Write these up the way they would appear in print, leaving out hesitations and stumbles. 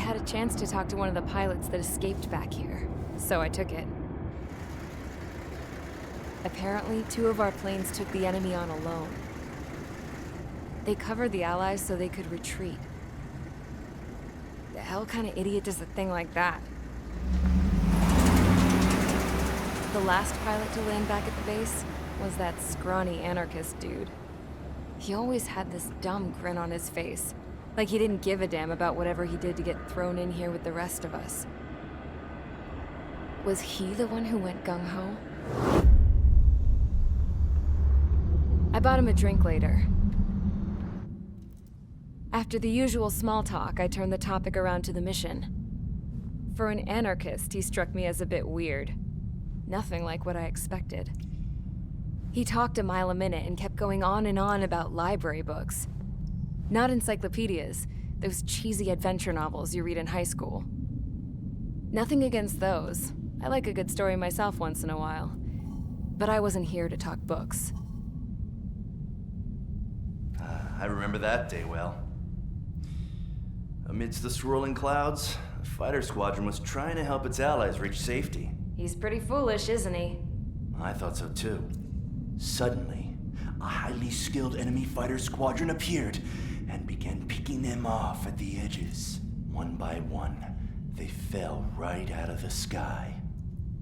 had a chance to talk to one of the pilots that escaped back here, so I took it. Apparently, 2 of our planes took the enemy on alone. They covered the Allies so they could retreat. The hell kind of idiot does a thing like that? The last pilot to land back at the base was that scrawny anarchist dude. He always had this dumb grin on his face, like he didn't give a damn about whatever he did to get thrown in here with the rest of us. Was he the one who went gung-ho? I bought him a drink later. After the usual small talk, I turned the topic around to the mission. For an anarchist, he struck me as a bit weird. Nothing like what I expected. He talked a mile a minute and kept going on and on about library books. Not encyclopedias, those cheesy adventure novels you read in high school. Nothing against those. I like a good story myself once in a while. But I wasn't here to talk books. I remember that day well. Amidst the swirling clouds, a fighter squadron was trying to help its allies reach safety. He's pretty foolish, isn't he? I thought so too. Suddenly, a highly skilled enemy fighter squadron appeared and began picking them off at the edges. One by one, they fell right out of the sky.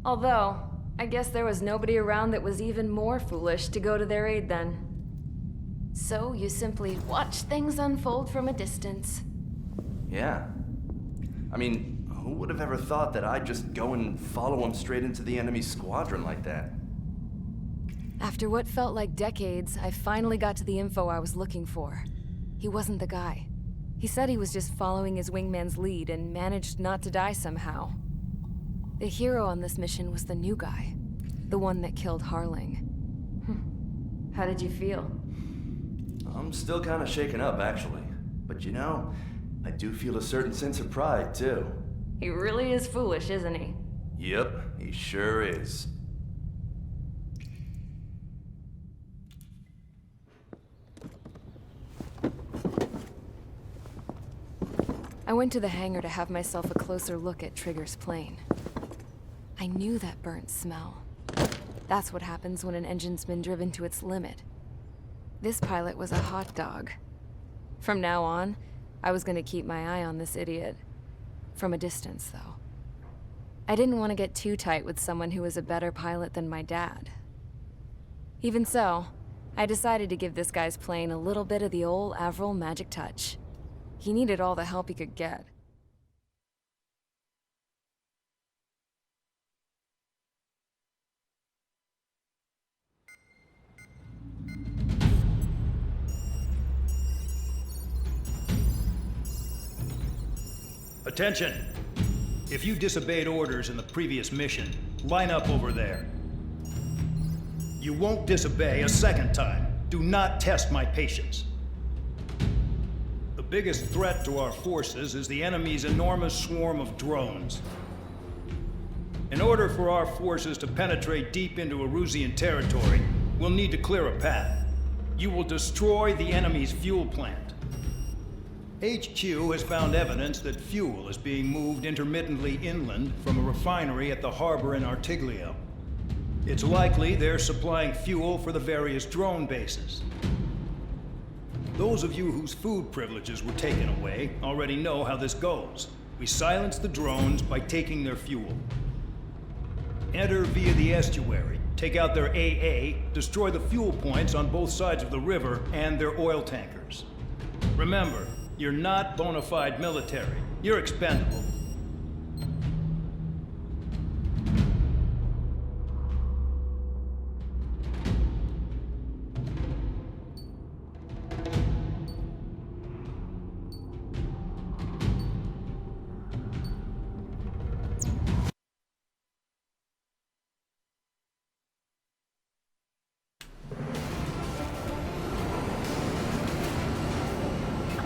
Although, I guess there was nobody around that was even more foolish to go to their aid then. So you simply watch things unfold from a distance. Yeah. I mean, who would have ever thought that I'd just go and follow him straight into the enemy squadron like that? After what felt like decades, I finally got to the info I was looking for. He wasn't the guy. He said he was just following his wingman's lead and managed not to die somehow. The hero on this mission was the new guy. The one that killed Harling. How did you feel? I'm still kind of shaken up, actually. But you know, I do feel a certain sense of pride, too. He really is foolish, isn't he? Yep, he sure is. I went to the hangar to have myself a closer look at Trigger's plane. I knew that burnt smell. That's what happens when an engine's been driven to its limit. This pilot was a hot dog. From now on, I was gonna keep my eye on this idiot. From a distance, though. I didn't want to get too tight with someone who was a better pilot than my dad. Even so, I decided to give this guy's plane a little bit of the old Avril magic touch. He needed all the help he could get. Attention! If you disobeyed orders in the previous mission, line up over there. You won't disobey a second time. Do not test my patience. The biggest threat to our forces is the enemy's enormous swarm of drones. In order for our forces to penetrate deep into Erusian territory, we'll need to clear a path. You will destroy the enemy's fuel plant. HQ has found evidence that fuel is being moved intermittently inland from a refinery at the harbor in Artiglio. It's likely they're supplying fuel for the various drone bases. Those of you whose food privileges were taken away already know how this goes. We silence the drones by taking their fuel. Enter via the estuary, take out their AA, destroy the fuel points on both sides of the river and their oil tankers. Remember, you're not bona fide military. You're expendable.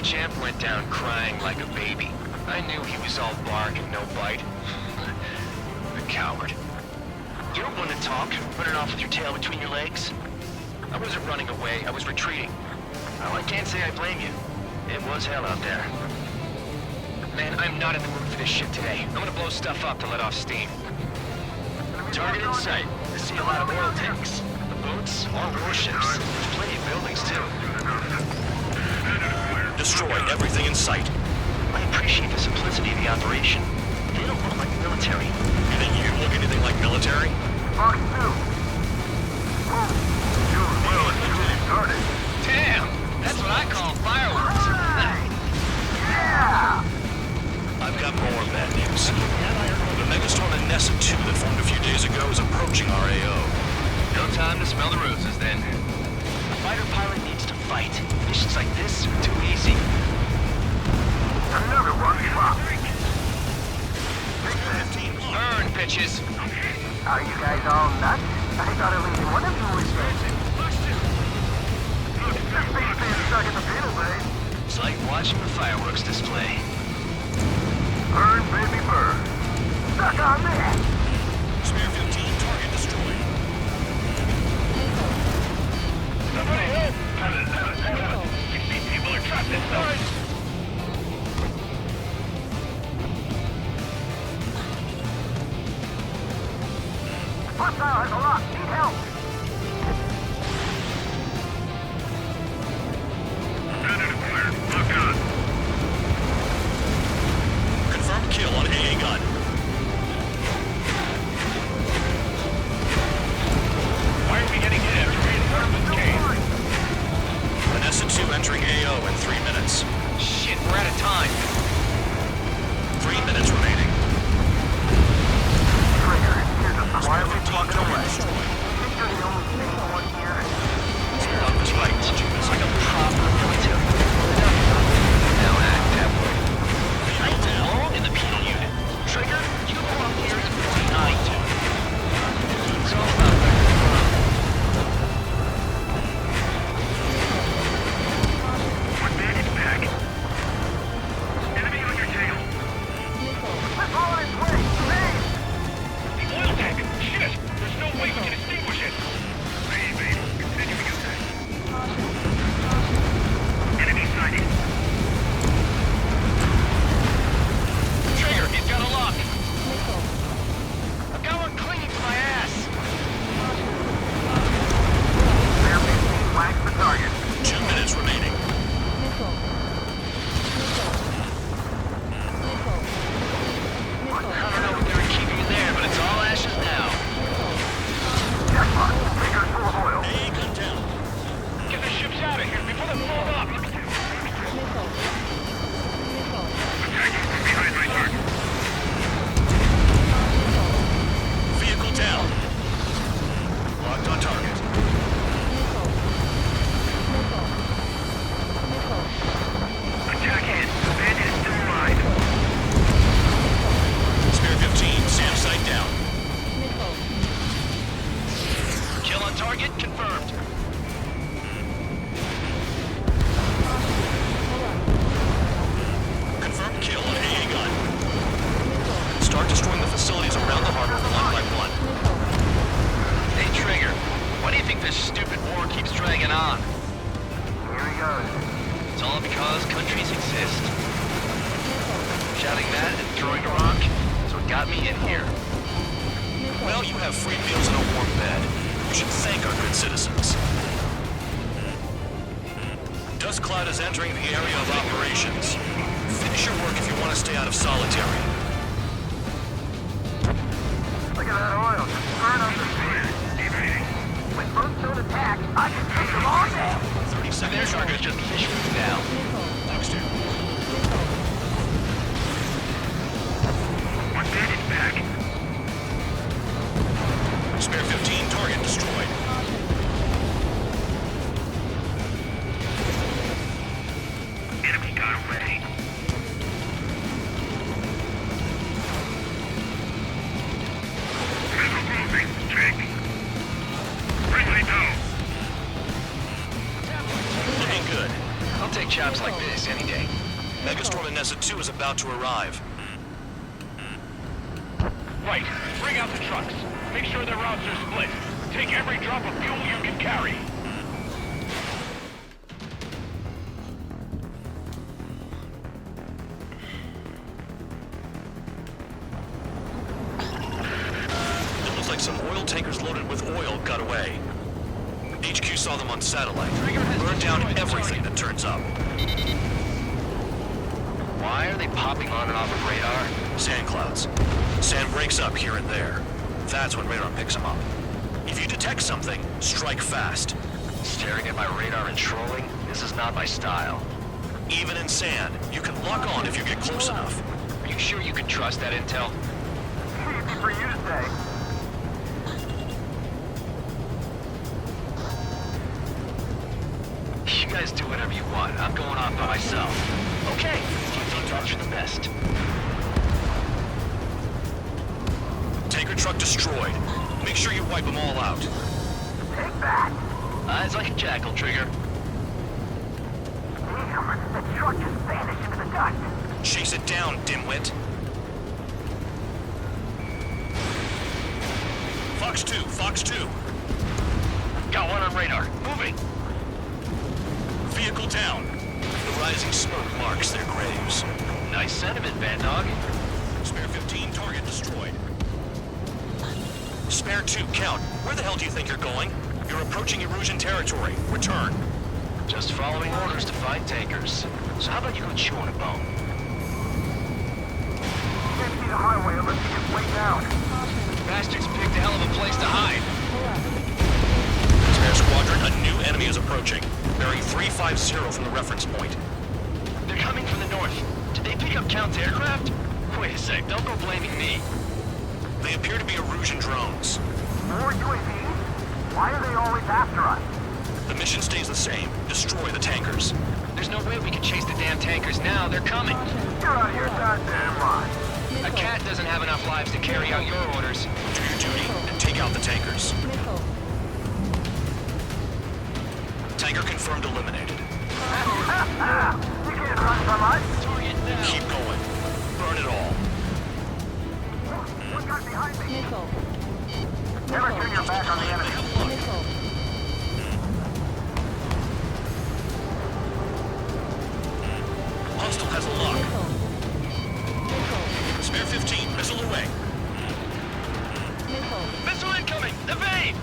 Champ went down crying like a baby. I knew he was all bark and no bite. The coward. You're one to talk, running off with your tail between your legs. I wasn't running away, I was retreating. Now, I can't say I blame you. It was hell out there. Man, I'm not in the mood for this shit today. I'm gonna blow stuff up to let off steam. Target in sight. I see a lot of oil tanks. The boats, all warships. There's plenty of buildings, too. Destroy everything in sight. I appreciate the simplicity of the operation. They don't look like military. You think you look anything like military? Damn! That's what I call fireworks. I've got more bad news. The Megastorm and Nessa 2 that formed a few days ago is approaching our AO. No time to smell the roses, then. A fighter pilot needs to fight. Missions like this are too easy. Another one dropped. Burn, bitches! Are you guys all nuts? I thought at least one of you was dancing. This thing's being stuck in the field, babe. It's like watching a fireworks display. Burn, baby, burn. Stuck on that. Spear 15, target destroyed. Somebody help! 16 people are trapped inside. Hostile has a lock. Need help. Predator clear. Look on. Confirmed kill on AA gun. Why are we getting hit after reinforcements came? The Nessa 2 entering AO in 3 minutes. Shit, we're out of time. 3 minutes remaining. Trigger, here's a why are we 15, talking target away? destroyed. Think you're the only sane one here? Love was right. It's like a proper military. Now act that way. I belong in the penal unit. Trigger, you go up here and point I do. It's all about that. One bandage back. Enemy on your tail. Let's all in place. Please. The oil tank. Shit. There's no way we can extinguish it. Maybe. Continuing attack. Enemy sighted. Trigger, he's got a lock. I've got one clinging to my ass. There 15 flags the target. 2 minutes remaining. I don't know what they were keeping in there, but it's all ashes now. Jackpot. Trigger's full of oil. AA gun down. Get the ships out of here before they blow up. Attacking from behind my target. Vehicle down. Locked on target. Attack in. Bandit is still alive. Spear 15, SAM sight down. Kill on target, confirmed. Confirmed kill on AA gun. Start destroying the facilities around the harbor one by one. Hey, Trigger, why do you think this stupid war keeps dragging on? Here he goes. It's all because countries exist. Shouting that and throwing a rock is what got me in here. Well, you have free meals and a warm bed. You should thank our good citizens. Dust Cloud is entering the area of operations. Finish your work if you want to stay out of solitary. Look at that oil. Just burn up the speed. When boats don't attack, I can take them all day. 30 seconds. Their target's just fish food now. Next to. One bandage back. Spare 15, target destroyed. Enemy gun ready. Missile moving. Check. Friendly down. Looking good. I'll take jobs like this any day. Megastorm and Nessa 2 is about to arrive. Right. Bring out the trucks. Make sure their routes are split. Take every drop of fuel you can carry. with oil got away. HQ saw them on satellite. Burned down everything that turns up. Why are they popping on and off of radar? Sand clouds. Sand breaks up here and there. That's when radar picks them up. If you detect something, strike fast. Staring at my radar and trolling? This is not my style. Even in sand, you can lock on if you get close enough. Are you sure you can trust that intel? Easy for you to say. You guys do whatever you want. I'm going off by myself. Okay, you thought you're the best. Tanker truck destroyed. Make sure you wipe them all out. Take that. Eyes like a jackal, Trigger. Damn, the truck just vanished into the dust. Chase it down, dimwit. Fox 2, Fox 2. Got one on radar. Moving. Vehicle down. The rising smoke marks their graves. Nice sentiment, Bad Dog. Spare 15, target destroyed. Spare 2, count. Where the hell do you think you're going? You're approaching Erusian territory. Return. Just following orders to find tankers. So how about you go chew on a bone? Can't see the highway unless you get way down. Bastards picked a hell of a place to hide. Spare squadron, a new enemy is approaching. Bearing 350 from the reference point. They're coming from the north. Did they pick up Count's aircraft? Wait a sec, don't go blaming me. They appear to be Erusian drones. More UAVs? Why are they always after us? The mission stays the same. Destroy the tankers. There's no way we can chase the damn tankers now. They're coming. You're out of your goddamn mind. A cat doesn't have enough lives to carry out your orders. Do your duty and take out the tankers. Tanker confirmed eliminated. You can't run from us. Target now. Keep going. Burn it all. One guy behind me. Never turn your back on the enemy. Hostile has a lock. Spare 15, missile away. Missile incoming! Evade!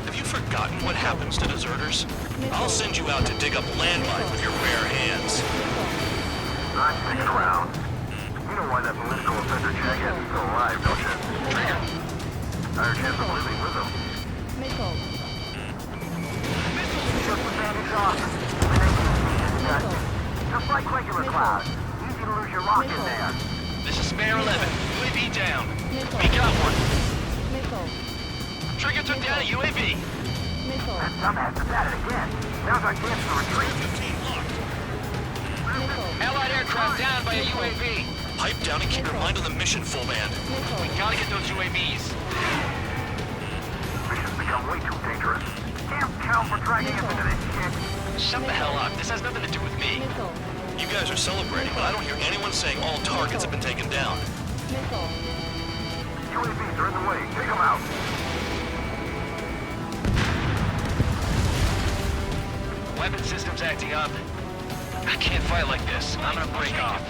Have you forgotten what happens to deserters? I'll send you out to dig up landmine with your bare hands. I'm sticking around. You know why that political offender Chaghead is still alive, don't you? Trigger! Higher chance of living with him. Just the bandage off. Just like regular clouds. Easy to lose your lock in there. This is Spare 11. UAV down. We got one. Trigger took down a UAV. That dumbass is at it again. Now's our chance to retreat. 15 locked. Allied aircraft down by a UAV. Pipe down and keep your mind on the mission, full band. We gotta get those UAVs. Mission's become way too dangerous. Can't count for dragging us into this shit. Shut the hell up. This has nothing to do with me. You guys are celebrating, but I don't hear anyone saying all targets have been taken down. UAVs are in the way. Take them out. Weapon system's acting up. I can't fight like this. I'm gonna break off.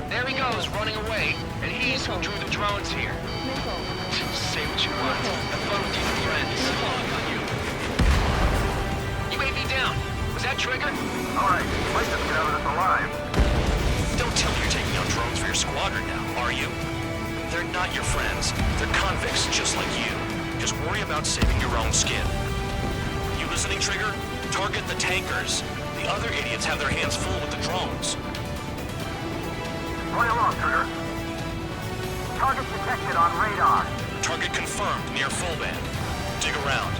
There he goes, running away. And he's who drew the drones here. Say what you want. Have fun with your friends. UAV down. Was that Trigger? All right, let's just get out of this alive. Don't tell me you're taking out drones for your squadron now, are you? They're not your friends. They're convicts just like you. Just worry about saving your own skin. You listening, Trigger? Target the tankers. The other idiots have their hands full with the drones. Play along, Trigger. Target detected on radar. Target confirmed near full band. Dig around.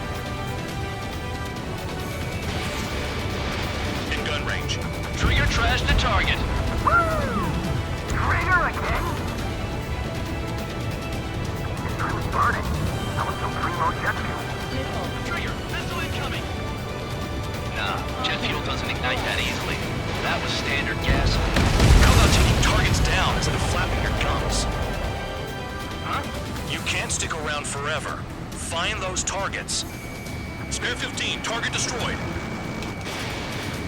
In gun range. Trigger trashed the target. Woo! Trigger again? It's really burning. That was some primo jet fuel. Trigger, missile incoming. Nah, jet fuel doesn't ignite that easily. That was standard gasoline. How about taking targets down instead of flapping your gums? Huh? You can't stick around forever. Find those targets. Spare 15, target destroyed.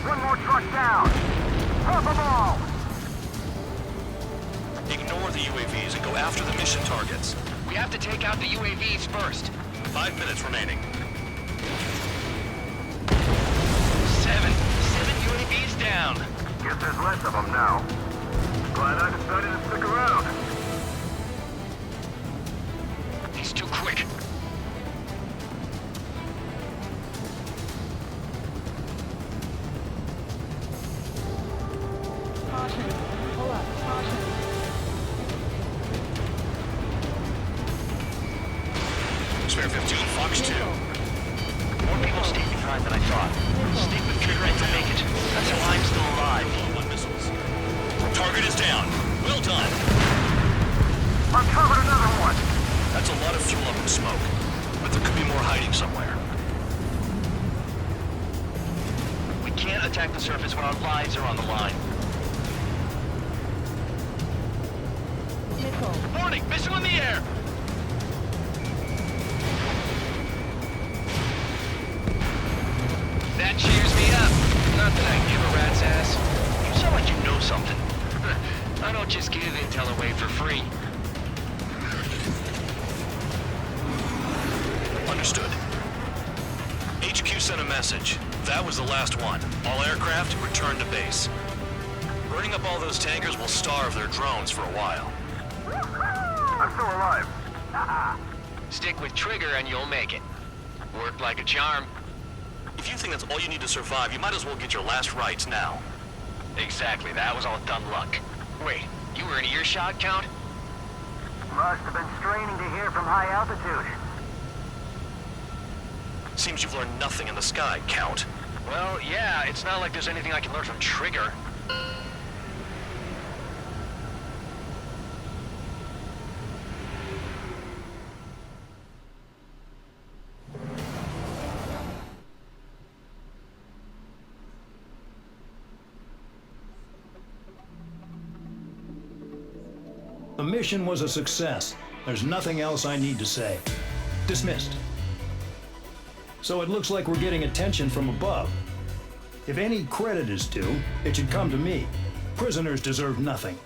One more truck down. Pop them all. Ignore the UAVs and go after the mission targets. We have to take out the UAVs first. 5 minutes remaining. 7 UAVs down. Guess there's less of them now. Glad I decided to stick around. He's too quick. Caution. Pull up. Caution. Spare 15, Fox 2. More people stayed behind than I thought. Stick with Trigger and you'll make it. That's how I'm still alive. One missiles. Target is down. Well done. Uncovered another one. That's a lot of fuel up in smoke. But there could be more hiding somewhere. We can't attack the surface when our lives are on the line. Missile. Warning! Missile in the air! That cheers me up. Not that I give a rat's ass. You sound like you know something. I don't just give intel away for free. Understood. HQ sent a message. That was the last one. All aircraft, return to base. Burning up all those tankers will starve their drones for a while. I'm still alive. Stick with Trigger and you'll make it. Worked like a charm. If you think that's all you need to survive, you might as well get your last rites now. Exactly, that was all dumb luck. Wait, you were in earshot, Count? Must have been straining to hear from high altitude. Seems you've learned nothing in the sky, Count. Well, yeah, it's not like there's anything I can learn from Trigger. The mission was a success. There's nothing else I need to say. Dismissed. So it looks like we're getting attention from above. If any credit is due, it should come to me. Prisoners deserve nothing.